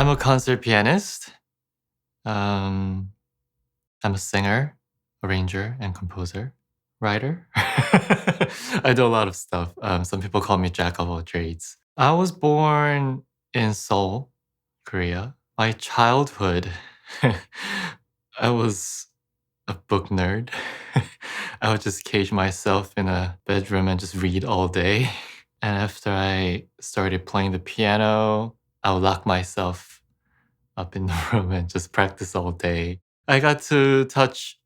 I'm a concert pianist. Um, I'm a singer, arranger, and composer, writer. I do a lot of stuff. Some people call me jack of all trades. I was born in Seoul, Korea. My childhood, I was a book nerd. I would just cage myself in a bedroom and just read all day. And after I started playing the piano, I would lock myself up in the room and just practice all day. I got to touch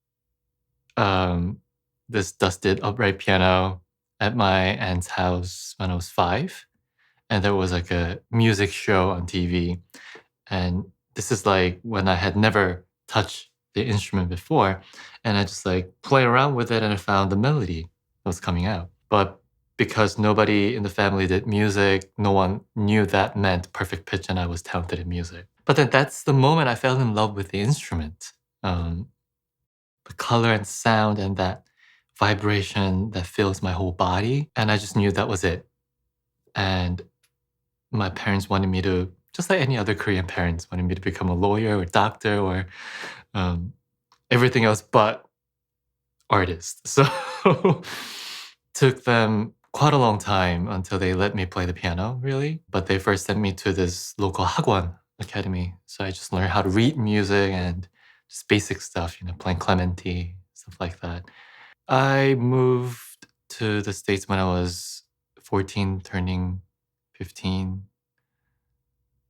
um, this dusted upright piano at my aunt's house when I was 5. And there was like a music show on TV. And this is like when I had never touched the instrument before. And I just like play around with it and I found the melody that was coming out. But because nobody in the family did music, no one knew that meant perfect pitch and I was talented in music. But then that's the moment I fell in love with the instrument. Um, the color and sound and that vibration that fills my whole body. And I just knew that was it. And my parents wanted me to, just like any other Korean parents, wanted me to become a lawyer or doctor or um, everything else but artist. So took them quite a long time until they let me play the piano, really. But they first sent me to this local hagwon academy. So I just learned how to read music and just basic stuff, playing Clementi, stuff like that. I moved to the States when I was 14, turning 15,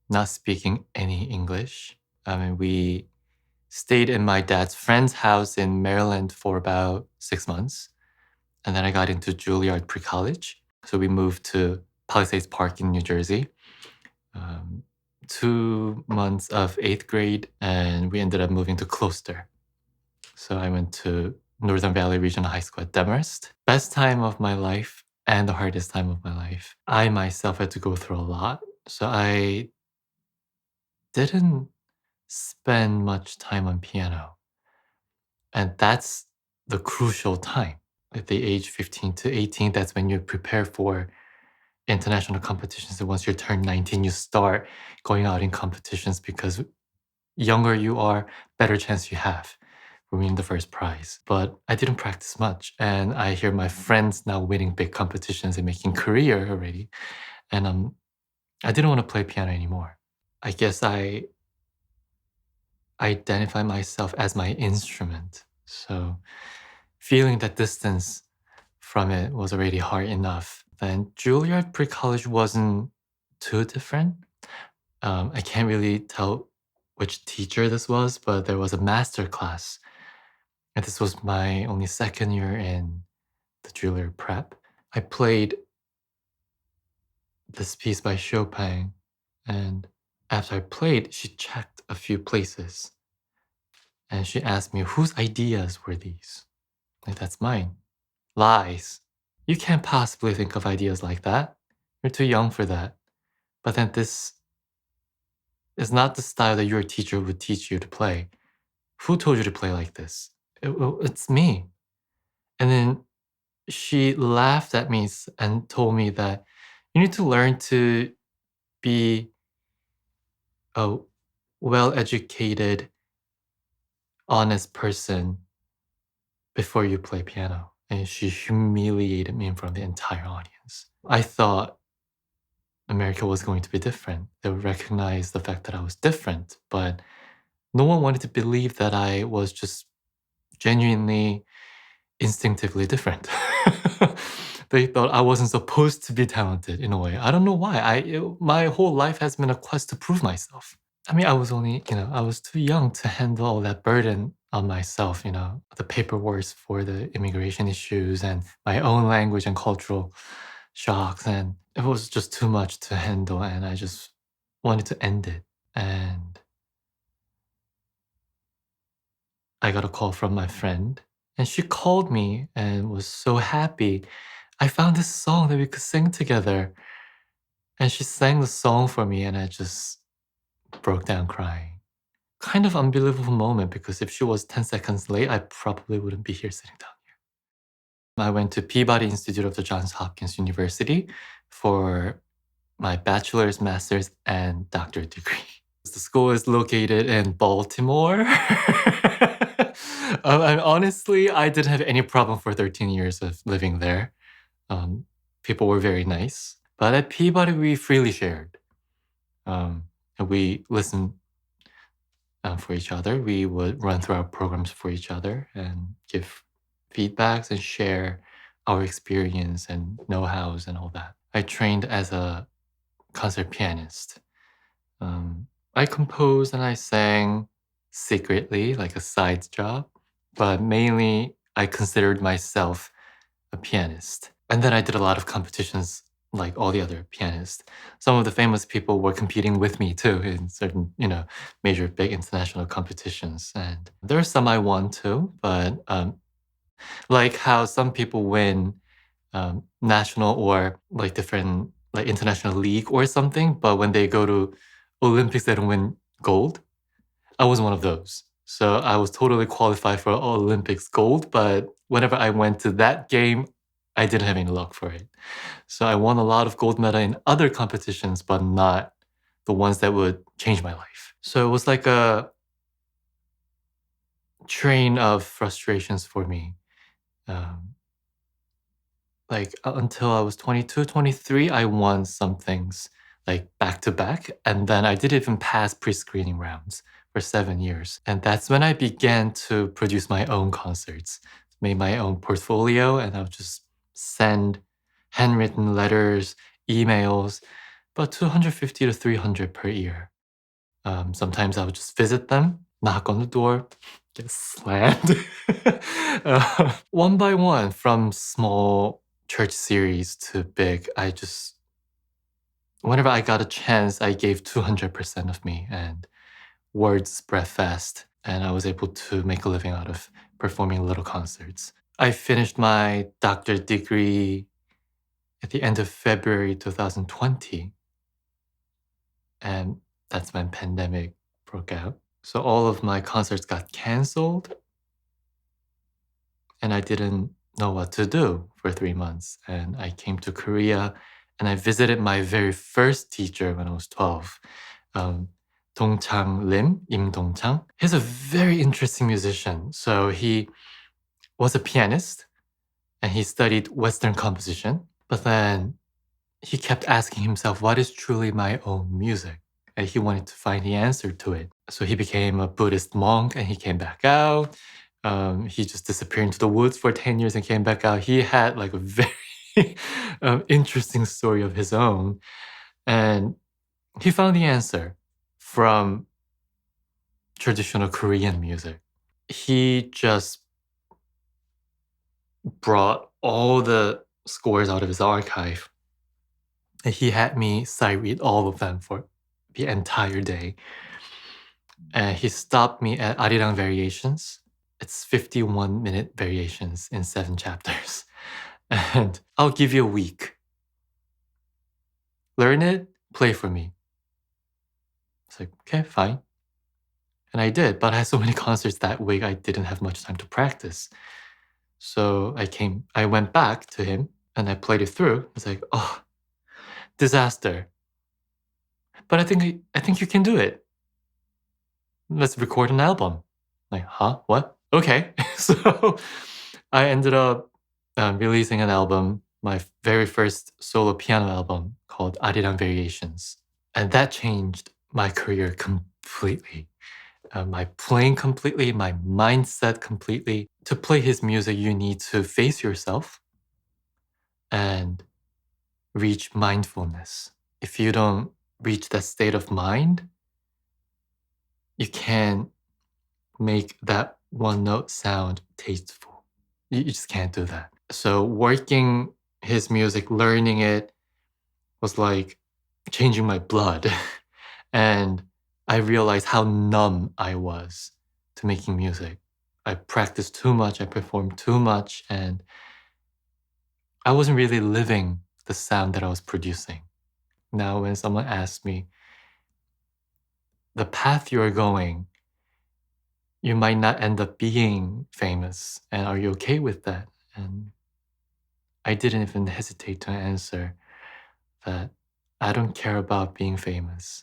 not speaking any English. I mean, we stayed in my dad's friend's house in Maryland for about 6 months. And then I got into Juilliard pre-college. So we moved to Palisades Park in New Jersey. 2 months of 8th grade, and we ended up moving to Closter. So I went to Northern Valley Regional High School at Demorest. Best time of my life and the hardest time of my life. I myself had to go through a lot. So I didn't spend much time on piano. And that's the crucial time. At the age 15 to 18, that's when you prepare for international competitions. And once you turn 19, you start going out in competitions because younger you are, better chance you have for winning the first prize. But I didn't practice much. And I hear my friends now winning big competitions and making career already. And I didn't want to play piano anymore. I guess I identify myself as my instrument. So feeling that distance from it was already hard enough. Then Juilliard pre-college wasn't too different. I can't really tell which teacher this was, but there was a master class. And this was my only second year in the Juilliard prep. I played this piece by Chopin, and after I played, she checked a few places. And she asked me, whose ideas were these? Like, that's mine. Lies. You can't possibly think of ideas like that. You're too young for that. But then this is not the style that your teacher would teach you to play. Who told you to play like this? It's me. And then she laughed at me and told me that you need to learn to be a well-educated, honest person before you play piano. And she humiliated me in front of the entire audience. I thought America was going to be different. They would recognize the fact that I was different, but no one wanted to believe that I was just genuinely, instinctively different. They thought I wasn't supposed to be talented in a way. I don't know why. My whole life has been a quest to prove myself. I mean, I was only, I was too young to handle all that burden on myself, the paperwork for the immigration issues and my own language and cultural shocks. And it was just too much to handle. And I just wanted to end it. And I got a call from my friend, and she called me and was so happy. I found this song that we could sing together. And she sang the song for me, and I just broke down crying. Kind of unbelievable moment, because if she was 10 seconds late, I probably wouldn't be here sitting down here. I went to Peabody Institute of the Johns Hopkins University for my bachelor's, master's, and doctorate degree. The school is located in Baltimore. And honestly, I didn't have any problem for 13 years of living there. Um, People were very nice. But at Peabody, we freely shared. And we listened for each other. We would run through our programs for each other and give feedbacks and share our experience and know-hows and all that. I trained as a concert pianist. I composed and I sang secretly, like a side job, but mainly I considered myself a pianist. And then I did a lot of competitions like all the other pianists. Some of the famous people were competing with me too in certain, major big international competitions. And there are some I won too, but like how some people win national or like different like international league or something, but when they go to Olympics, they don't win gold. I was one of those. So I was totally qualified for Olympics gold, but whenever I went to that game, I didn't have any luck for it. So I won a lot of gold medal in other competitions, but not the ones that would change my life. So it was like a train of frustrations for me. Um, until I was 22, 23, I won some things like back to back. And then I did even pass pre-screening rounds for 7 years. And that's when I began to produce my own concerts, made my own portfolio, and I would just send handwritten letters, emails, about 250 to 300 per year. Sometimes I would just visit them, knock on the door, get slammed. One by one, from small church series to big, whenever I got a chance, I gave 200% of me, and word spread fast, and I was able to make a living out of performing little concerts. I finished my doctorate degree at the end of February 2020, and that's when pandemic broke out. So all of my concerts got canceled, and I didn't know what to do for 3 months. And I came to Korea and I visited my very first teacher when I was 12, Dongchang Lim, Im Dongchang. He's a very interesting musician. So he was a pianist and he studied Western composition, but then he kept asking himself, what is truly my own music? And he wanted to find the answer to it. So he became a Buddhist monk and he came back out. He just disappeared into the woods for 10 years and came back out. He had like a very interesting story of his own. And he found the answer from traditional Korean music. He just brought all the scores out of his archive. And he had me sight read all of them for the entire day. And he stopped me at Arirang Variations. It's 51-minute variations in 7 chapters. And I'll give you a week. Learn it, play for me. It's like, okay, fine. And I did, but I had so many concerts that week, I didn't have much time to practice. So I went back to him and I played it through. It's like, oh, disaster. But I think you can do it. Let's record an album. Like, huh? What? Okay. So I ended up releasing an album, my very first solo piano album called Arirang Variations. And that changed my career completely. My playing completely, my mindset completely. To play his music, you need to face yourself and reach mindfulness. If you don't reach that state of mind, you can't make that one note sound tasteful. You just can't do that. So working his music, learning it was like changing my blood. And I realized how numb I was to making music. I practiced too much, I performed too much, and I wasn't really living the sound that I was producing. Now, when someone asks me, the path you're going, you might not end up being famous, and are you okay with that? And I didn't even hesitate to answer that I don't care about being famous.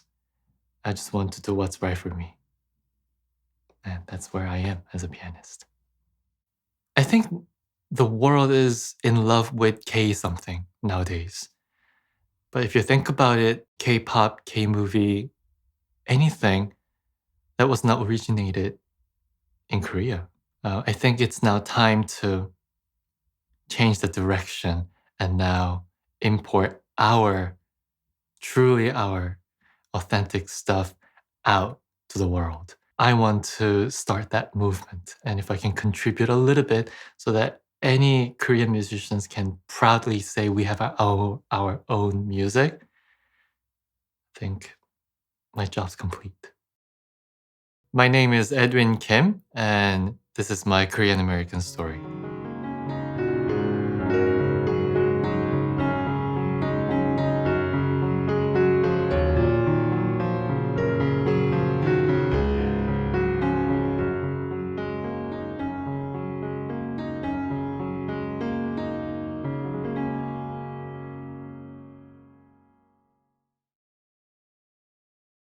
I just want to do what's right for me. And that's where I am as a pianist. I think the world is in love with K something nowadays. But if you think about it, K-pop, K-movie, anything that was not originated in Korea. I think it's now time to change the direction and now import truly our authentic stuff out to the world. I want to start that movement. And if I can contribute a little bit so that any Korean musicians can proudly say we have our own music, I think my job's complete. My name is Edwin Kim, and this is my Korean American story.